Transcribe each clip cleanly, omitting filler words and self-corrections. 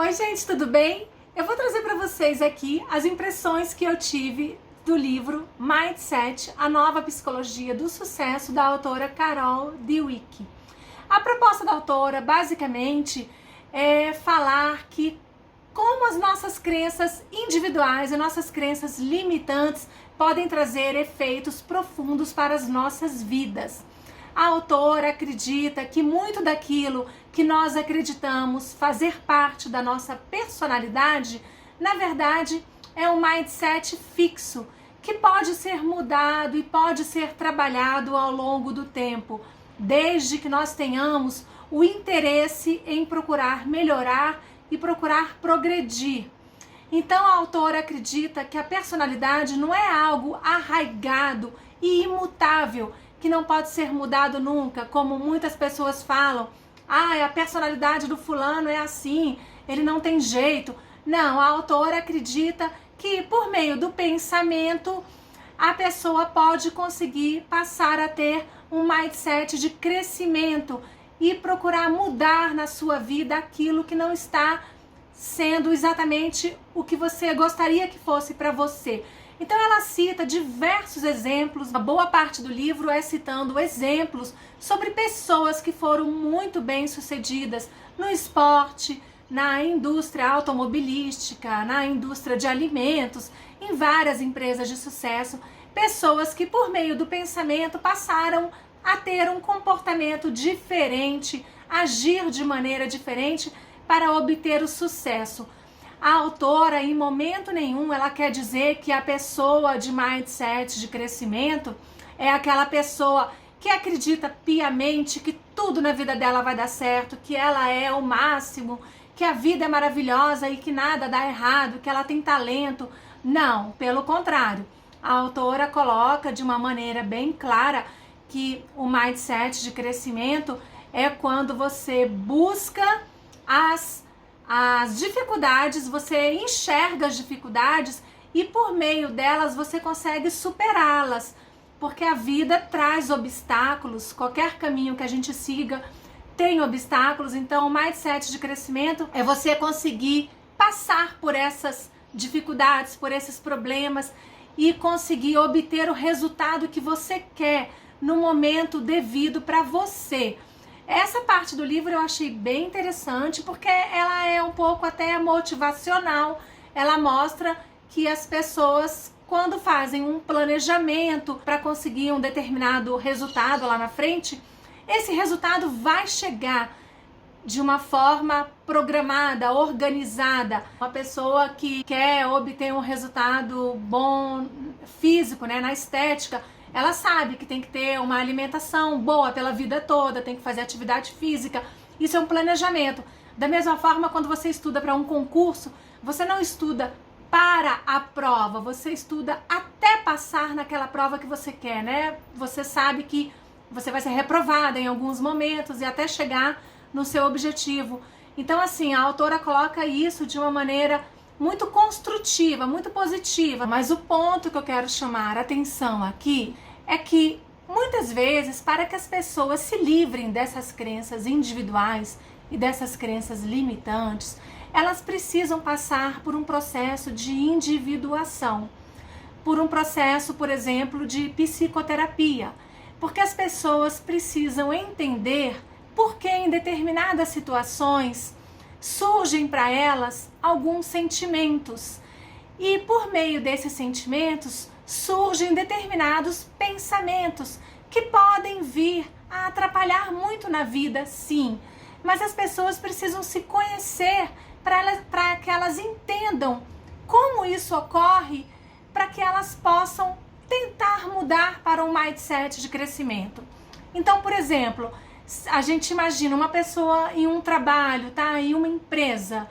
Oi gente, tudo bem? Eu vou trazer para vocês aqui as impressões que eu tive do livro Mindset, a nova psicologia do sucesso, da autora Carol Dweck. A proposta da autora basicamente é falar que como as nossas crenças individuais e nossas crenças limitantes podem trazer efeitos profundos para as nossas vidas. A autora acredita que muito daquilo que nós acreditamos fazer parte da nossa personalidade, na verdade, é um mindset fixo, que pode ser mudado e pode ser trabalhado ao longo do tempo, desde que nós tenhamos o interesse em procurar melhorar e procurar progredir. Então a autora acredita que a personalidade não é algo arraigado e imutável, que não pode ser mudado nunca, como muitas pessoas falam. A personalidade do fulano é assim, ele não tem jeito. Não, a autora acredita que por meio do pensamento a pessoa pode conseguir passar a ter um mindset de crescimento e procurar mudar na sua vida aquilo que não está sendo exatamente o que você gostaria que fosse para você. Então ela cita diversos exemplos, a boa parte do livro é citando exemplos sobre pessoas que foram muito bem sucedidas no esporte, na indústria automobilística, na indústria de alimentos, em várias empresas de sucesso, pessoas que por meio do pensamento passaram a ter um comportamento diferente, agir de maneira diferente para obter o sucesso. A autora, em momento nenhum, ela quer dizer que a pessoa de mindset, de crescimento, é aquela pessoa que acredita piamente que tudo na vida dela vai dar certo, que ela é o máximo, que a vida é maravilhosa e que nada dá errado, que ela tem talento. Não, pelo contrário. A autora coloca de uma maneira bem clara que o mindset de crescimento é quando você busca as dificuldades, você enxerga as dificuldades e por meio delas você consegue superá-las, porque a vida traz obstáculos, qualquer caminho que a gente siga tem obstáculos. Então o mindset de crescimento é você conseguir passar por essas dificuldades, por esses problemas e conseguir obter o resultado que você quer no momento devido para você. Essa parte do livro eu achei bem interessante porque ela é um pouco até motivacional. Ela mostra que as pessoas, quando fazem um planejamento para conseguir um determinado resultado lá na frente, esse resultado vai chegar de uma forma programada, organizada. Uma pessoa que quer obter um resultado bom físico, né, na estética, ela sabe que tem que ter uma alimentação boa pela vida toda, tem que fazer atividade física. Isso é um planejamento. Da mesma forma, quando você estuda para um concurso, você não estuda para a prova, você estuda até passar naquela prova que você quer, né? Você sabe que você vai ser reprovada em alguns momentos e até chegar no seu objetivo. Então, assim, a autora coloca isso de uma maneira muito construtiva, muito positiva, mas o ponto que eu quero chamar a atenção aqui é que muitas vezes, para que as pessoas se livrem dessas crenças individuais e dessas crenças limitantes, elas precisam passar por um processo de individuação, por um processo, por exemplo, de psicoterapia, porque as pessoas precisam entender por que em determinadas situações surgem para elas alguns sentimentos e por meio desses sentimentos surgem determinados pensamentos que podem vir a atrapalhar muito na vida, sim, mas as pessoas precisam se conhecer para que elas entendam como isso ocorre, para que elas possam tentar mudar para um mindset de crescimento. Então, por exemplo, a gente imagina uma pessoa em um trabalho, tá? Em uma empresa,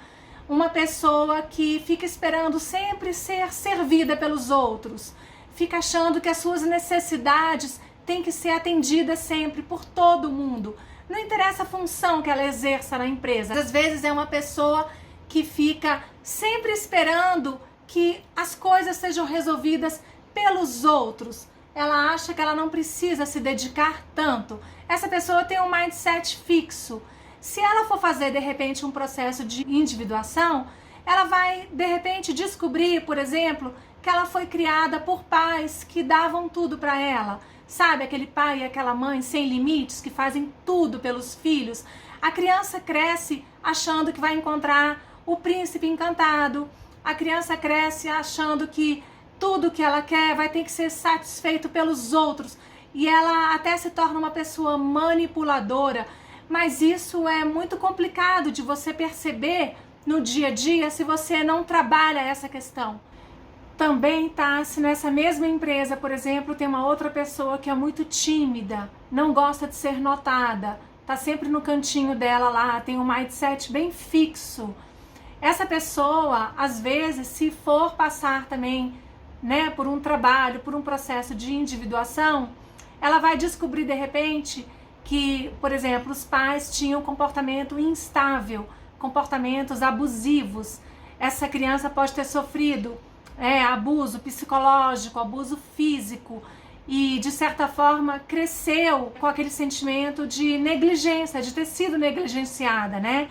uma pessoa que fica esperando sempre ser servida pelos outros, fica achando que as suas necessidades têm que ser atendidas sempre por todo mundo. Não interessa a função que ela exerça na empresa. Às vezes é uma pessoa que fica sempre esperando que as coisas sejam resolvidas pelos outros. Ela acha que ela não precisa se dedicar tanto. Essa pessoa tem um mindset fixo, Se ela for fazer, de repente, um processo de individuação, ela vai, de repente, descobrir, por exemplo, que ela foi criada por pais que davam tudo para ela. Sabe, aquele pai e aquela mãe sem limites, que fazem tudo pelos filhos. A criança cresce achando que vai encontrar o príncipe encantado. A criança cresce achando que tudo que ela quer vai ter que ser satisfeito pelos outros. E ela até se torna uma pessoa manipuladora. Mas isso é muito complicado de você perceber no dia a dia se você não trabalha essa questão. Também tá, se nessa mesma empresa, por exemplo, tem uma outra pessoa que é muito tímida, não gosta de ser notada, tá sempre no cantinho dela lá, tem um mindset bem fixo. Essa pessoa, às vezes, se for passar também, né, por um trabalho, por um processo de individuação, ela vai descobrir de repente que, por exemplo, os pais tinham comportamento instável, comportamentos abusivos. Essa criança pode ter sofrido abuso psicológico, abuso físico e, de certa forma, cresceu com aquele sentimento de negligência, de ter sido negligenciada, né?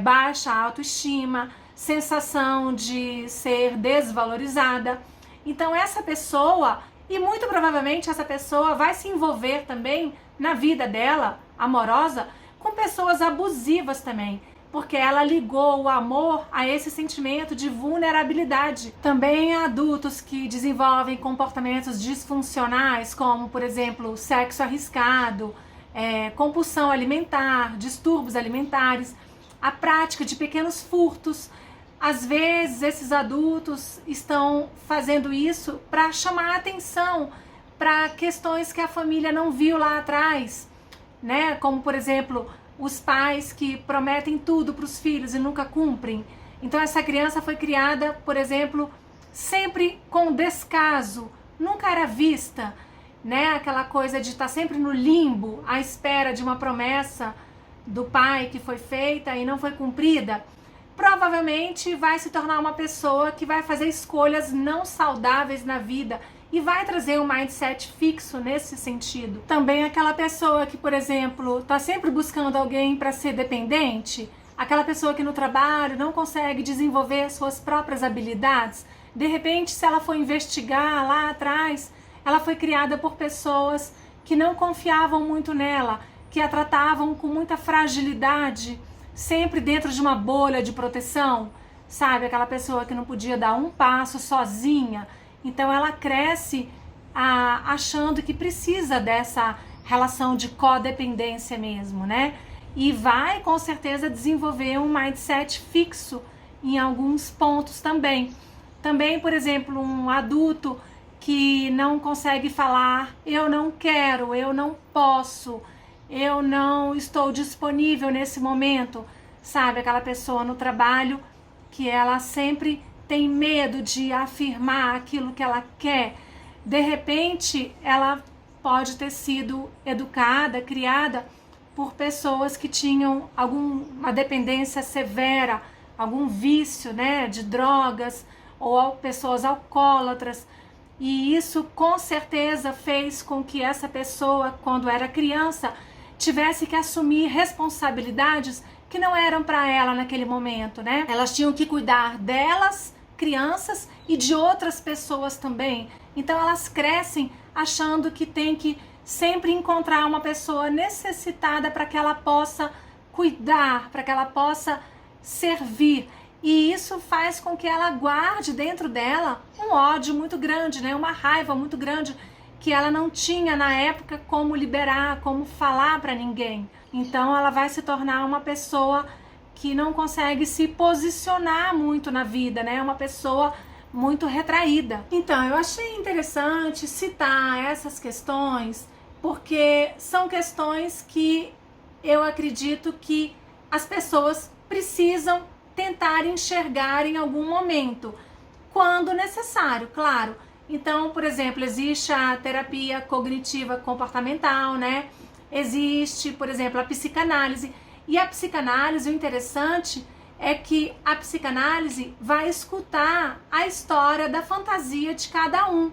Baixa autoestima, sensação de ser desvalorizada. Então, essa pessoa, e muito provavelmente essa pessoa vai se envolver também na vida dela, amorosa, com pessoas abusivas também, porque ela ligou o amor a esse sentimento de vulnerabilidade. Também há adultos que desenvolvem comportamentos disfuncionais, como, por exemplo, sexo arriscado, compulsão alimentar, distúrbios alimentares, a prática de pequenos furtos. Às vezes, esses adultos estão fazendo isso para chamar a atenção para questões que a família não viu lá atrás, né? Como, por exemplo, os pais que prometem tudo para os filhos e nunca cumprem. Então essa criança foi criada, por exemplo, sempre com descaso, nunca era vista, né? Aquela coisa de estar sempre no limbo, à espera de uma promessa do pai que foi feita e não foi cumprida. Provavelmente vai se tornar uma pessoa que vai fazer escolhas não saudáveis na vida e vai trazer um mindset fixo nesse sentido. Também aquela pessoa que, por exemplo, está sempre buscando alguém para ser dependente, aquela pessoa que no trabalho não consegue desenvolver suas próprias habilidades. De repente, se ela for investigar lá atrás, ela foi criada por pessoas que não confiavam muito nela, que a tratavam com muita fragilidade, sempre dentro de uma bolha de proteção, sabe? Aquela pessoa que não podia dar um passo sozinha. Então ela cresce achando que precisa dessa relação de codependência mesmo, né? E vai com certeza desenvolver um mindset fixo em alguns pontos também. Também, por exemplo, um adulto que não consegue falar, eu não quero, eu não posso, eu não estou disponível nesse momento, sabe? Aquela pessoa no trabalho que ela sempre tem medo de afirmar aquilo que ela quer. De repente, ela pode ter sido educada, criada por pessoas que tinham alguma dependência severa, algum vício, né, de drogas, ou pessoas alcoólatras. E isso com certeza fez com que essa pessoa, quando era criança, tivesse que assumir responsabilidades que não eram para ela naquele momento, né? Elas tinham que cuidar delas, crianças, e de outras pessoas também. Então elas crescem achando que tem que sempre encontrar uma pessoa necessitada para que ela possa cuidar, para que ela possa servir. E isso faz com que ela guarde dentro dela um ódio muito grande, né? Uma raiva muito grande que ela não tinha na época como liberar, como falar para ninguém. Então ela vai se tornar uma pessoa que não consegue se posicionar muito na vida, né? Uma pessoa muito retraída. Então, eu achei interessante citar essas questões, porque são questões que eu acredito que as pessoas precisam tentar enxergar em algum momento, quando necessário, claro. Então, por exemplo, existe a terapia cognitiva comportamental, né? Existe, por exemplo, a psicanálise. E a psicanálise, o interessante é que a psicanálise vai escutar a história da fantasia de cada um.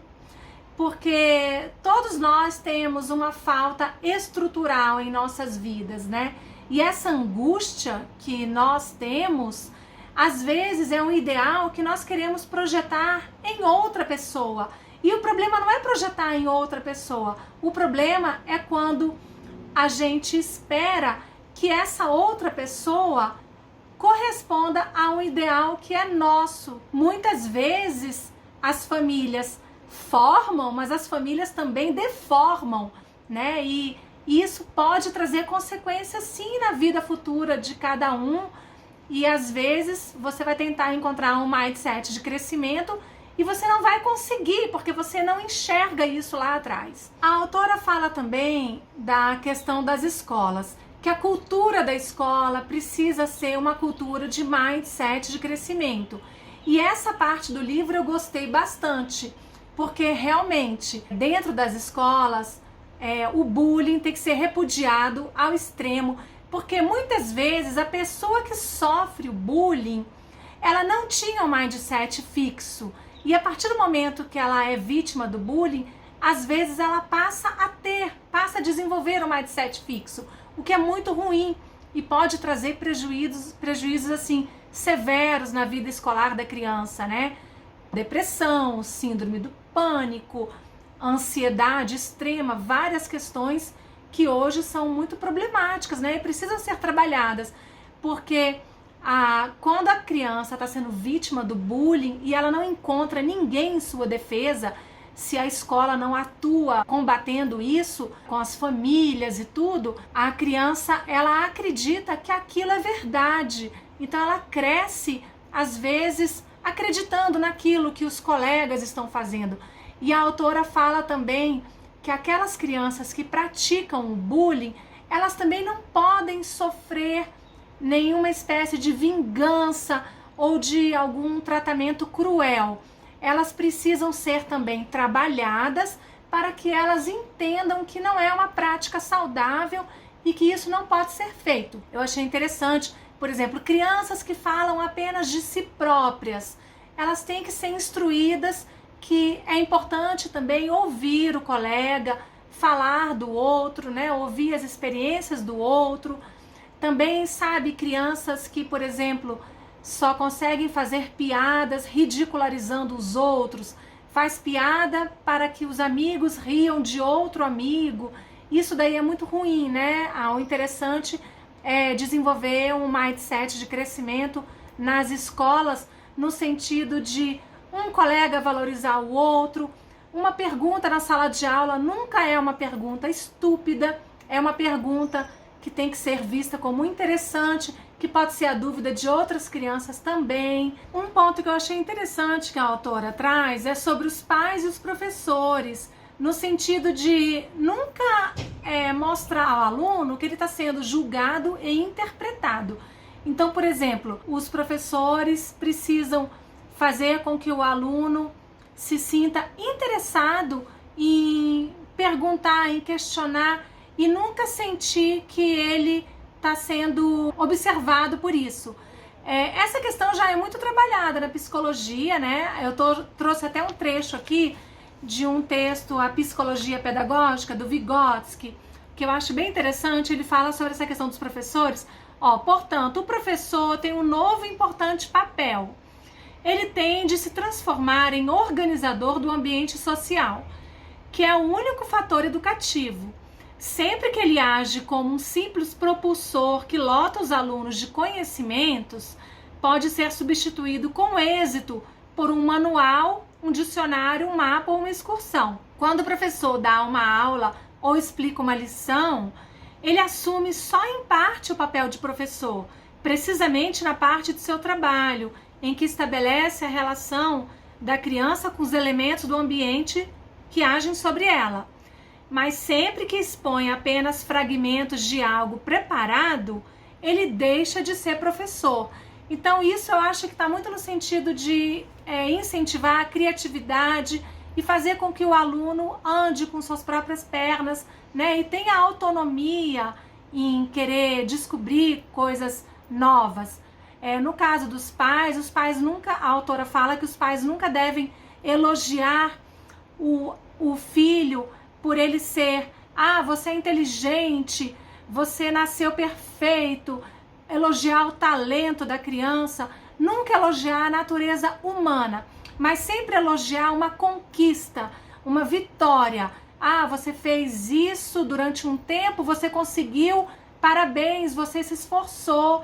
Porque todos nós temos uma falta estrutural em nossas vidas, né? E essa angústia que nós temos, às vezes é um ideal que nós queremos projetar em outra pessoa. E o problema não é projetar em outra pessoa. O problema é quando a gente espera que essa outra pessoa corresponda a um ideal que é nosso. Muitas vezes as famílias formam, mas as famílias também deformam, né? E isso pode trazer consequências sim na vida futura de cada um. E às vezes você vai tentar encontrar um mindset de crescimento e você não vai conseguir, porque você não enxerga isso lá atrás. A autora fala também da questão das escolas, que a cultura da escola precisa ser uma cultura de mindset de crescimento. E essa parte do livro eu gostei bastante, porque realmente dentro das escolas o bullying tem que ser repudiado ao extremo, porque muitas vezes a pessoa que sofre o bullying, ela não tinha um mindset fixo. E a partir do momento que ela é vítima do bullying, às vezes ela passa a desenvolver um mindset fixo, o que é muito ruim e pode trazer prejuízos assim severos na vida escolar da criança, né? Depressão, síndrome do pânico, ansiedade extrema, várias questões que hoje são muito problemáticas, né? E precisam ser trabalhadas, porque quando a criança está sendo vítima do bullying e ela não encontra ninguém em sua defesa, se a escola não atua combatendo isso com as famílias e tudo, a criança ela acredita que aquilo é verdade. Então ela cresce, às vezes, acreditando naquilo que os colegas estão fazendo. E a autora fala também que aquelas crianças que praticam o bullying, elas também não podem sofrer nenhuma espécie de vingança ou de algum tratamento cruel. Elas precisam ser também trabalhadas para que elas entendam que não é uma prática saudável e que isso não pode ser feito. Eu achei interessante, por exemplo, crianças que falam apenas de si próprias, elas têm que ser instruídas que é importante também ouvir o colega, falar do outro, né? Ouvir as experiências do outro. Também, sabe, crianças que, por exemplo, só conseguem fazer piadas ridicularizando os outros, faz piada para que os amigos riam de outro amigo. Isso daí é muito ruim, né? O interessante é desenvolver um mindset de crescimento nas escolas, no sentido de um colega valorizar o outro. Uma pergunta na sala de aula nunca é uma pergunta estúpida, é uma pergunta que tem que ser vista como interessante, que pode ser a dúvida de outras crianças também. Um ponto que eu achei interessante que a autora traz é sobre os pais e os professores, no sentido de nunca mostrar ao aluno que ele está sendo julgado e interpretado. Então, por exemplo, os professores precisam fazer com que o aluno se sinta interessado em perguntar, em questionar e nunca sentir que ele está sendo observado por isso. Essa questão já é muito trabalhada na psicologia, né? Eu trouxe até um trecho aqui de um texto, A Psicologia Pedagógica, do Vygotsky, que eu acho bem interessante. Ele fala sobre essa questão dos professores. Portanto, o professor tem um novo e importante papel. Ele tem de se transformar em organizador do ambiente social, que é o único fator educativo. Sempre que ele age como um simples propulsor que lota os alunos de conhecimentos, pode ser substituído com êxito por um manual, um dicionário, um mapa ou uma excursão. Quando o professor dá uma aula ou explica uma lição, ele assume só em parte o papel de professor, precisamente na parte de seu trabalho, em que estabelece a relação da criança com os elementos do ambiente que agem sobre ela. Mas sempre que expõe apenas fragmentos de algo preparado, ele deixa de ser professor. Então isso eu acho que está muito no sentido de incentivar a criatividade e fazer com que o aluno ande com suas próprias pernas, né? E tenha autonomia em querer descobrir coisas novas. No caso dos pais, os pais nunca, a autora fala que os pais nunca devem elogiar o filho por ele ser, você é inteligente, você nasceu perfeito, elogiar o talento da criança, nunca elogiar a natureza humana, mas sempre elogiar uma conquista, uma vitória. Ah, você fez isso durante um tempo, você conseguiu, parabéns, você se esforçou.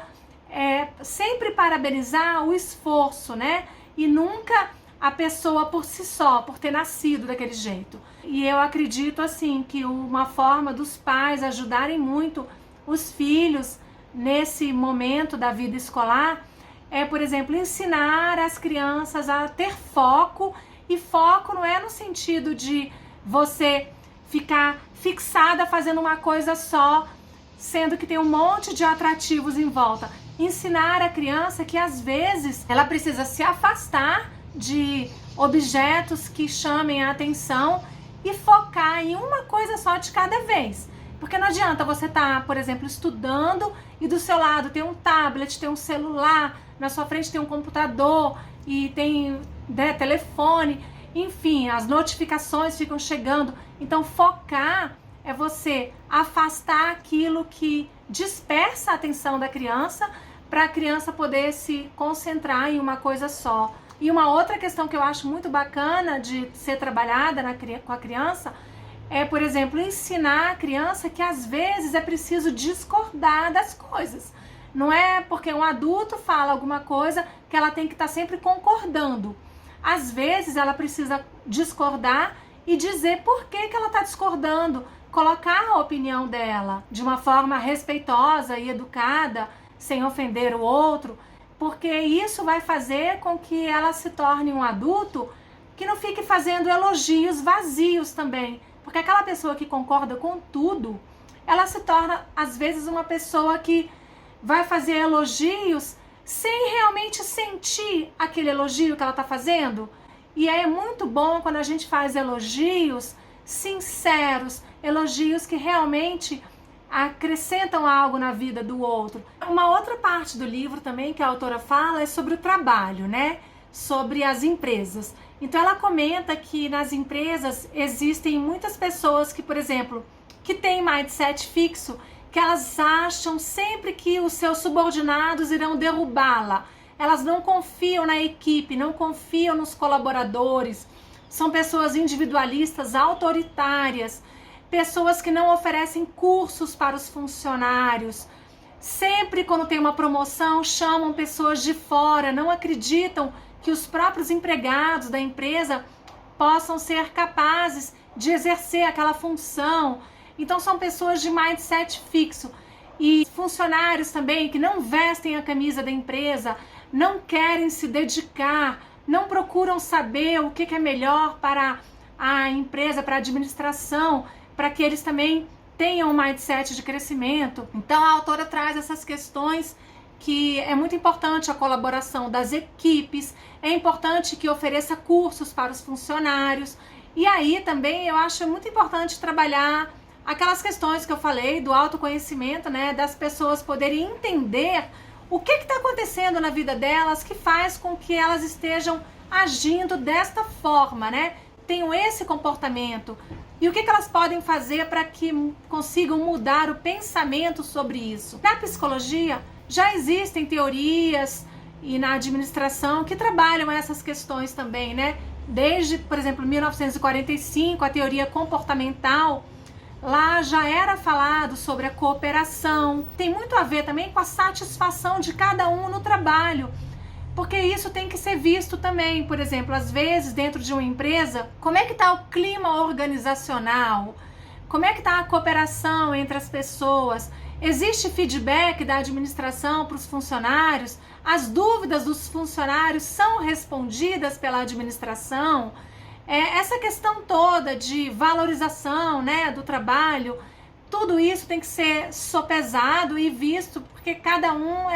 Sempre parabenizar o esforço, né? E nunca a pessoa por si só, por ter nascido daquele jeito. E eu acredito, assim, que uma forma dos pais ajudarem muito os filhos nesse momento da vida escolar é, por exemplo, ensinar as crianças a ter foco. E foco não é no sentido de você ficar fixada fazendo uma coisa só, sendo que tem um monte de atrativos em volta. Ensinar a criança que às vezes ela precisa se afastar de objetos que chamem a atenção e focar em uma coisa só de cada vez. Porque não adianta você estar, por exemplo, estudando e do seu lado tem um tablet, tem um celular, na sua frente tem um computador e tem, né, telefone, enfim, as notificações ficam chegando. Então focar é você afastar aquilo que dispersa a atenção da criança para a criança poder se concentrar em uma coisa só. E uma outra questão que eu acho muito bacana de ser trabalhada com a criança é, por exemplo, ensinar a criança que às vezes é preciso discordar das coisas. Não é porque um adulto fala alguma coisa que ela tem que estar sempre concordando. Às vezes ela precisa discordar e dizer por que ela está discordando, colocar a opinião dela de uma forma respeitosa e educada, sem ofender o outro, porque isso vai fazer com que ela se torne um adulto que não fique fazendo elogios vazios também. Porque aquela pessoa que concorda com tudo, ela se torna, às vezes, uma pessoa que vai fazer elogios sem realmente sentir aquele elogio que ela está fazendo. E é muito bom quando a gente faz elogios sinceros, elogios que realmente acrescentam algo na vida do outro. Uma outra parte do livro também que a autora fala é sobre o trabalho, né? Sobre as empresas. Então ela comenta que nas empresas existem muitas pessoas que, por exemplo, que têm mindset fixo, que elas acham sempre que os seus subordinados irão derrubá-la. Elas não confiam na equipe, não confiam nos colaboradores. São pessoas individualistas, autoritárias, pessoas que não oferecem cursos para os funcionários. Sempre quando tem uma promoção, chamam pessoas de fora, não acreditam que os próprios empregados da empresa possam ser capazes de exercer aquela função. Então são pessoas de mindset fixo. E funcionários também que não vestem a camisa da empresa, não querem se dedicar, não procuram saber o que é melhor para a empresa, para a administração, para que eles também tenham um mindset de crescimento. Então a autora traz essas questões que é muito importante a colaboração das equipes, é importante que ofereça cursos para os funcionários. E aí também eu acho muito importante trabalhar aquelas questões que eu falei do autoconhecimento, né, das pessoas poderem entender o que está acontecendo na vida delas que faz com que elas estejam agindo desta forma, né? Tenham esse comportamento. E o que elas podem fazer para que consigam mudar o pensamento sobre isso? Na psicologia, já existem teorias e na administração que trabalham essas questões também, né? Desde, por exemplo, 1945, a teoria comportamental, lá já era falado sobre a cooperação. Tem muito a ver também com a satisfação de cada um no trabalho, porque isso tem que ser visto também. Por exemplo, às vezes dentro de uma empresa, como é que está o clima organizacional? Como é que está a cooperação entre as pessoas? Existe feedback da administração para os funcionários? As dúvidas dos funcionários são respondidas pela administração? Essa questão toda de valorização, né, do trabalho, tudo isso tem que ser sopesado e visto, porque cada um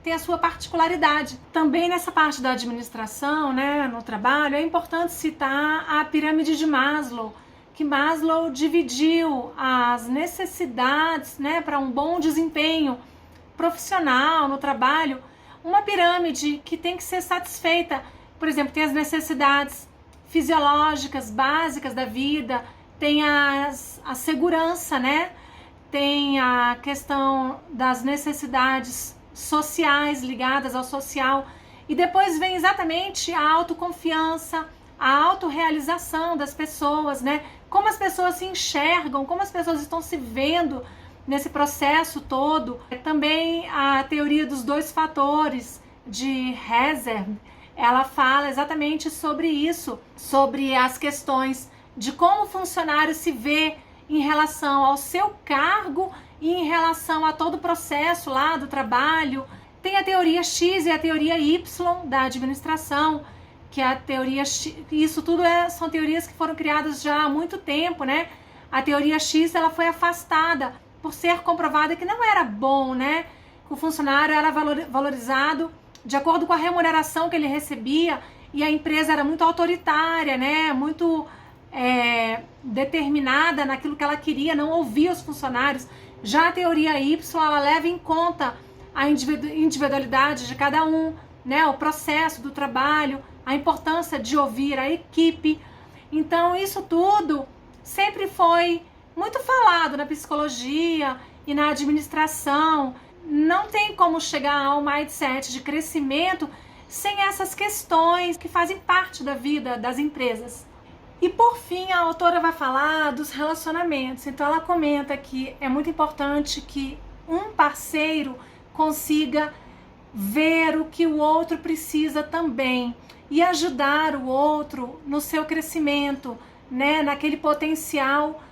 tem a sua particularidade. Também nessa parte da administração, né, no trabalho, é importante citar a pirâmide de Maslow, que Maslow dividiu as necessidades, né, para um bom desempenho profissional no trabalho, uma pirâmide que tem que ser satisfeita. Por exemplo, tem as necessidades fisiológicas básicas da vida, tem a segurança, né? tem a questão das necessidades sociais ligadas ao social, e depois vem exatamente a autoconfiança, a autorrealização das pessoas, né? Como as pessoas se enxergam, como as pessoas estão se vendo nesse processo todo. Também a teoria dos 2 fatores de Hesser, ela fala exatamente sobre isso, sobre as questões de como o funcionário se vê em relação ao seu cargo e em relação a todo o processo lá do trabalho. Tem a teoria X e a teoria Y da administração, que a teoria X, isso tudo são teorias que foram criadas já há muito tempo, né? A teoria X, ela foi afastada por ser comprovada que não era bom, né? O funcionário era valorizado de acordo com a remuneração que ele recebia, e a empresa era muito autoritária, né? Muito determinada naquilo que ela queria, não ouvia os funcionários. Já a teoria Y, ela leva em conta a individualidade de cada um, né? O processo do trabalho, a importância de ouvir a equipe. Então isso tudo sempre foi muito falado na psicologia e na administração. Não tem como chegar ao mindset de crescimento sem essas questões que fazem parte da vida das empresas. E por fim, a autora vai falar dos relacionamentos. Então ela comenta que é muito importante que um parceiro consiga ver o que o outro precisa também e ajudar o outro no seu crescimento, né, naquele potencial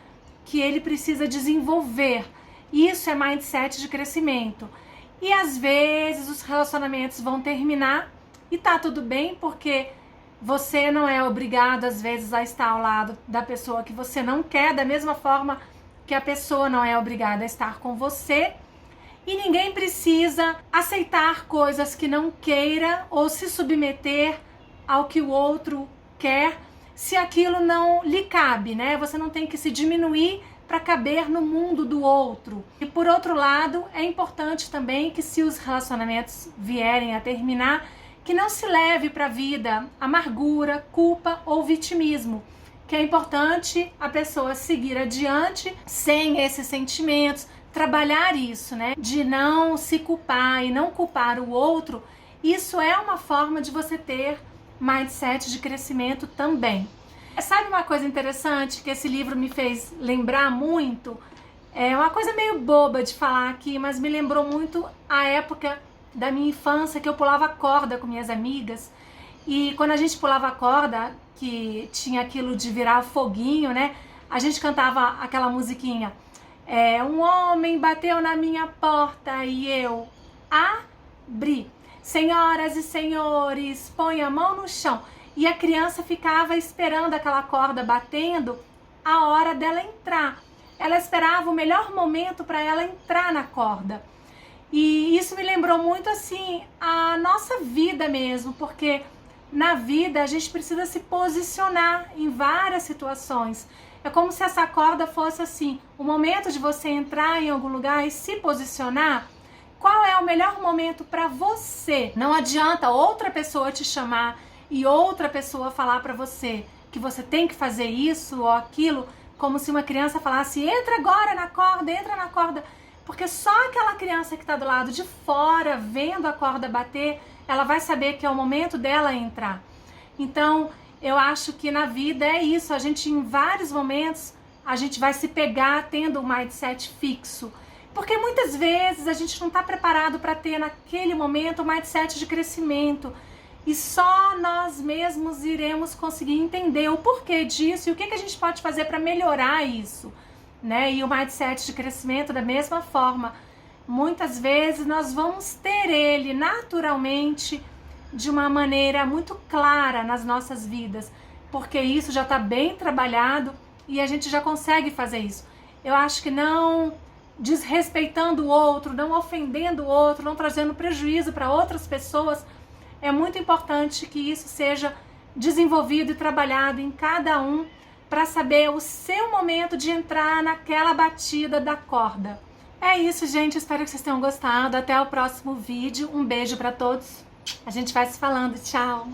que ele precisa desenvolver. Isso é mindset de crescimento. E às vezes os relacionamentos vão terminar e tá tudo bem, porque você não é obrigado às vezes a estar ao lado da pessoa que você não quer, da mesma forma que a pessoa não é obrigada a estar com você. E ninguém precisa aceitar coisas que não queira ou se submeter ao que o outro quer, se aquilo não lhe cabe, né? Você não tem que se diminuir para caber no mundo do outro. E por outro lado, é importante também que, se os relacionamentos vierem a terminar, que não se leve para a vida amargura, culpa ou vitimismo. Que é importante a pessoa seguir adiante sem esses sentimentos, trabalhar isso, né? De não se culpar e não culpar o outro. Isso é uma forma de você ter mindset de crescimento também. Sabe uma coisa interessante que esse livro me fez lembrar muito? É uma coisa meio boba de falar aqui, mas me lembrou muito a época da minha infância, que eu pulava corda com minhas amigas. E quando a gente pulava corda, que tinha aquilo de virar foguinho, né? A gente cantava aquela musiquinha. Um homem bateu na minha porta e eu abri. Senhoras e senhores, põe a mão no chão. E a criança ficava esperando aquela corda batendo a hora dela entrar. Ela esperava o melhor momento para ela entrar na corda. E isso me lembrou muito assim a nossa vida mesmo, porque na vida a gente precisa se posicionar em várias situações. É como se essa corda fosse assim, o momento de você entrar em algum lugar e se posicionar. Qual é o melhor momento para você? Não adianta outra pessoa te chamar e outra pessoa falar para você que você tem que fazer isso ou aquilo, como se uma criança falasse, entra agora na corda, entra na corda. Porque só aquela criança que está do lado de fora, vendo a corda bater, ela vai saber que é o momento dela entrar. Então, eu acho que na vida é isso, a gente em vários momentos, a gente vai se pegar tendo um mindset fixo. Porque muitas vezes a gente não está preparado para ter naquele momento um mindset de crescimento. E só nós mesmos iremos conseguir entender o porquê disso e o que a gente pode fazer para melhorar isso, né? E o mindset de crescimento, da mesma forma, muitas vezes nós vamos ter ele naturalmente de uma maneira muito clara nas nossas vidas, porque isso já está bem trabalhado e a gente já consegue fazer isso. Eu acho que não desrespeitando o outro, não ofendendo o outro, não trazendo prejuízo para outras pessoas, é muito importante que isso seja desenvolvido e trabalhado em cada um para saber o seu momento de entrar naquela batida da corda. É isso, gente. Espero que vocês tenham gostado. Até o próximo vídeo. Um beijo para todos. A gente vai se falando. Tchau!